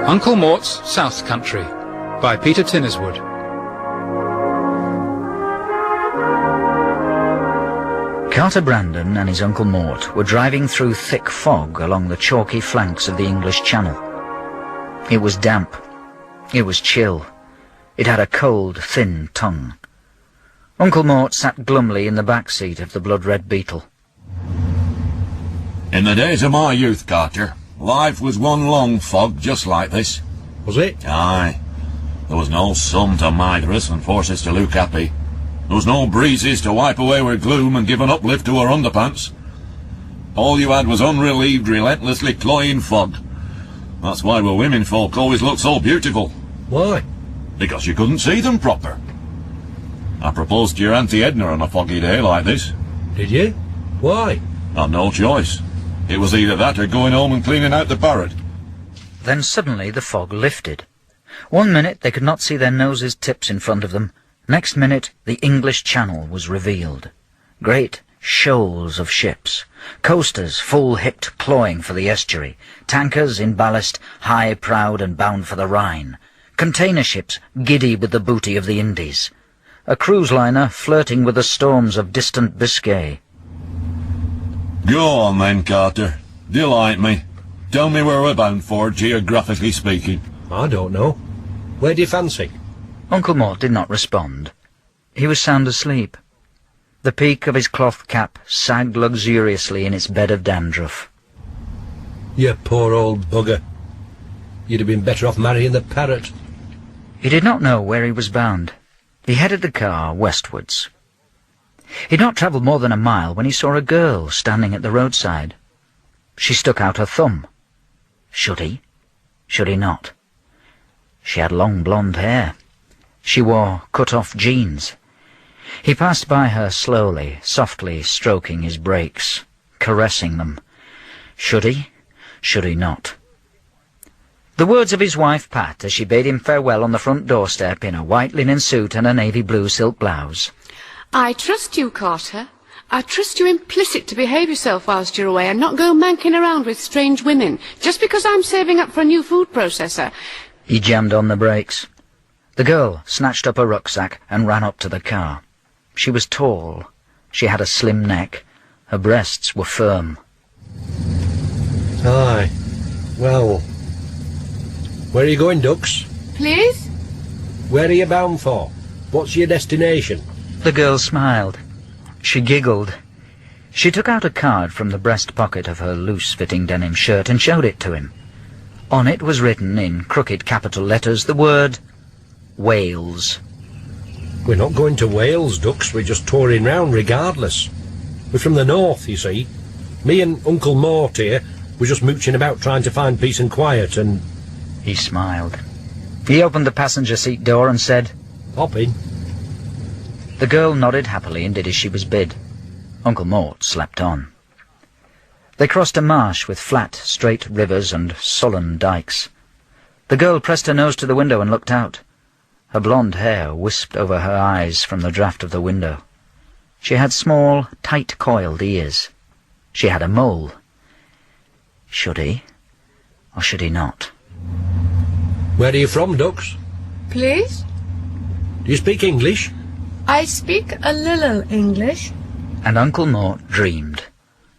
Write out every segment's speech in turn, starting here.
Uncle Mort's South Country by Peter Tinniswood. Carter Brandon and his Uncle Mort were driving through thick fog along the chalky flanks of the English Channel. It was damp. It was chill. It had a cold, thin tongue. Uncle Mort sat glumly in the back seat of the blood-red Beetle. In the days of my youth, Carter, life was one long fog just like this. Was it? Aye. There was no sun to mither us and force us to look happy. There was no breezes to wipe away our gloom and give an uplift to our underpants. All you had was unrelieved, relentlessly cloying fog. That's why we women folk always looked so beautiful. Why? Because you couldn't see them proper. I proposed to your Auntie Edna on a foggy day like this. Did you? Why? I'd no choice. It was either that or going home and cleaning out the parrot. Then suddenly the fog lifted. 1 minute they could not see their noses' tips in front of them. Next minute the English Channel was revealed. Great shoals of ships, coasters full-hipped clawing for the estuary, tankers in ballast, high-prowed and bound for the Rhine, container ships giddy with the booty of the Indies, a cruise liner flirting with the storms of distant Biscay. Go on then, Carter. Delight me. Tell me where we're bound for, geographically speaking. I don't know. Where do you fancy? Uncle Mort did not respond. He was sound asleep. The peak of his cloth cap sagged luxuriously in its bed of dandruff. You poor old bugger. You'd have been better off marrying the parrot. He did not know where he was bound. He headed the car westwards. He had not travelled more than a mile when he saw a girl standing at the roadside. She stuck out her thumb. Should he? Should he not? She had long blonde hair. She wore cut-off jeans. He passed by her slowly, softly stroking his brakes, caressing them. Should he? Should he not? The words of his wife Pat as she bade him farewell on the front doorstep in a white linen suit and a navy blue silk blouse. I trust you, Carter. I trust you implicit to behave yourself whilst you're away and not go manking around with strange women, just because I'm saving up for a new food processor. He jammed on the brakes. The girl snatched up a rucksack and ran up to the car. She was tall. She had a slim neck. Her breasts were firm. Aye. Well, where are you going, Dux? Please? Where are you bound for? What's your destination? The girl smiled. She giggled. She took out a card from the breast pocket of her loose-fitting denim shirt and showed it to him. On it was written in crooked capital letters the word Wales. We're not going to Wales, Dux. We're just touring round regardless. We're from the north, you see. Me and Uncle Mort here, we're just mooching about trying to find peace and quiet and... He smiled. He opened the passenger seat door and said, Hop in. The girl nodded happily and did as she was bid. Uncle Mort slept on. They crossed a marsh with flat, straight rivers and sullen dikes. The girl pressed her nose to the window and looked out. Her blonde hair wisped over her eyes from the draught of the window. She had small, tight-coiled ears. She had a mole. Should he, or should he not? Where are you from, Dux? Please? Do you speak English? I speak a little English. And Uncle Mort dreamed.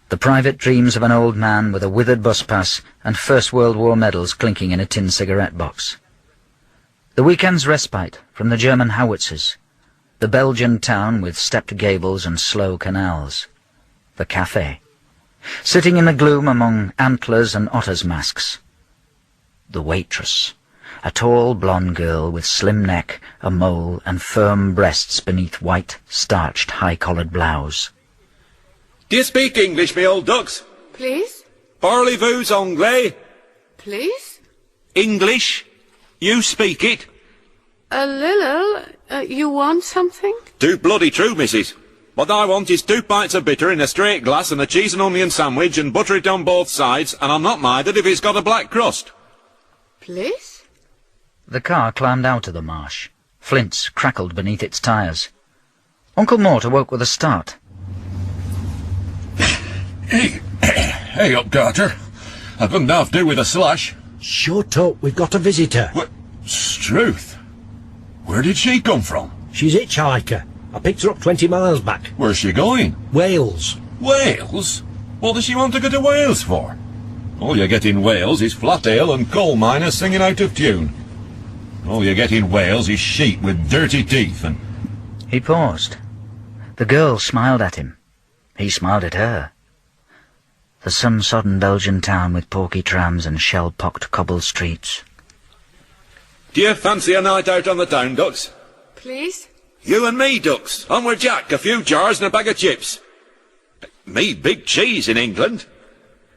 The private dreams of an old man with a withered bus pass and First World War medals clinking in a tin cigarette box. The weekend's respite from the German howitzers. The Belgian town with stepped gables and slow canals. The café. Sitting in the gloom among antlers and otters' masks. The waitress. A tall blonde girl with slim neck, a mole, and firm breasts beneath white, starched, high-collared blouse. Do you speak English, me old ducks? Please? Parlez-vous anglais? Please? English? You speak it? A little. You want something? Too bloody true, missus. What I want is 2 pints of bitter in a straight glass and a cheese and onion sandwich and butter it on both sides, and I'm not minded if it's got a black crust. Please? The car climbed out of the marsh. Flints crackled beneath its tyres. Uncle Mort awoke with a start. Hey up, Carter. I couldn't half do with a slash. Shut up, we've got a visitor. What? Struth? Where did she come from? She's hitchhiker. I picked her up 20 miles back. Where's she going? Wales. Wales? What does she want to go to Wales for? All you get in Wales is flat ale and coal miners singing out of tune. All you get in Wales is sheep with dirty teeth and... He paused. The girl smiled at him. He smiled at her. The sun-sodden Belgian town with porky trams and shell-pocked cobbled streets. Do you fancy a night out on the town, Ducks? Please? You and me, Ducks. Onward Jack, a few jars and a bag of chips. Me big cheese in England.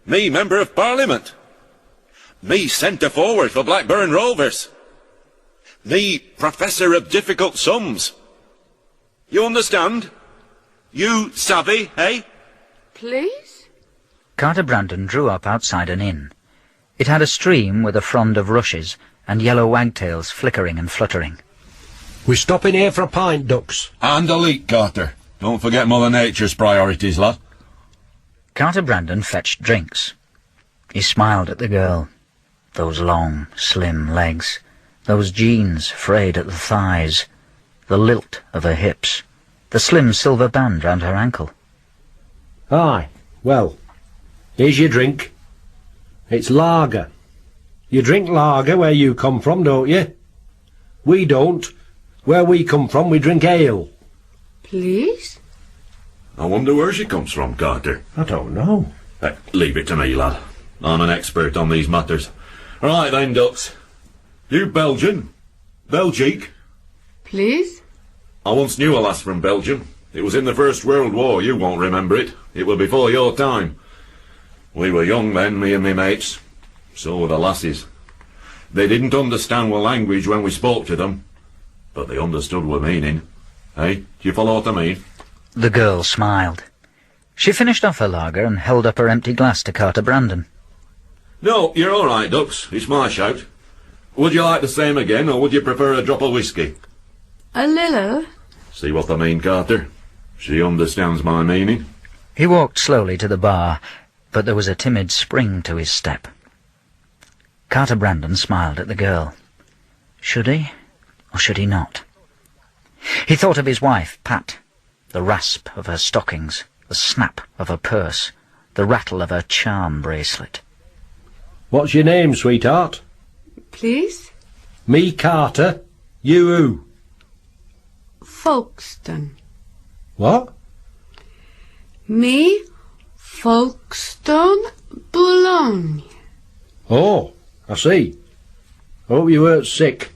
Me Member of Parliament. Me centre forward for Blackburn Rovers. Me Professor of Difficult Sums. You understand? You savvy, eh? Please? Carter Brandon drew up outside an inn. It had a stream with a frond of rushes and yellow wagtails flickering and fluttering. We're stopping here for a pint, Ducks. And a leak, Carter. Don't forget Mother Nature's priorities, lad. Carter Brandon fetched drinks. He smiled at the girl. Those long, slim legs, those jeans frayed at the thighs, the lilt of her hips, the slim silver band round her ankle. Aye, well, here's your drink. It's lager. You drink lager where you come from, don't you? We don't. Where we come from, we drink ale. Please? I wonder where she comes from, Carter. I don't know. Leave it to me, lad. I'm an expert on these matters. Right then, Ducks. You Belgian? Belgique? Please? I once knew a lass from Belgium. It was in the First World War. You won't remember it. It was before your time. We were young then, me and me mates. So were the lasses. They didn't understand our language when we spoke to them, but they understood our meaning. Eh? Do you follow what I mean? The girl smiled. She finished off her lager and held up her empty glass to Carter Brandon. No, you're all right, Ducks. It's my shout. Would you like the same again, or would you prefer a drop of whiskey? A little. See what I mean, Carter? She understands my meaning. He walked slowly to the bar, but there was a timid spring to his step. Carter Brandon smiled at the girl. Should he, or should he not? He thought of his wife, Pat, the rasp of her stockings, the snap of her purse, the rattle of her charm bracelet. What's your name, sweetheart? Please? Me, Carter. You who? Folkestone. What? Me, Folkestone, Boulogne. Oh, I see. Hope you weren't sick.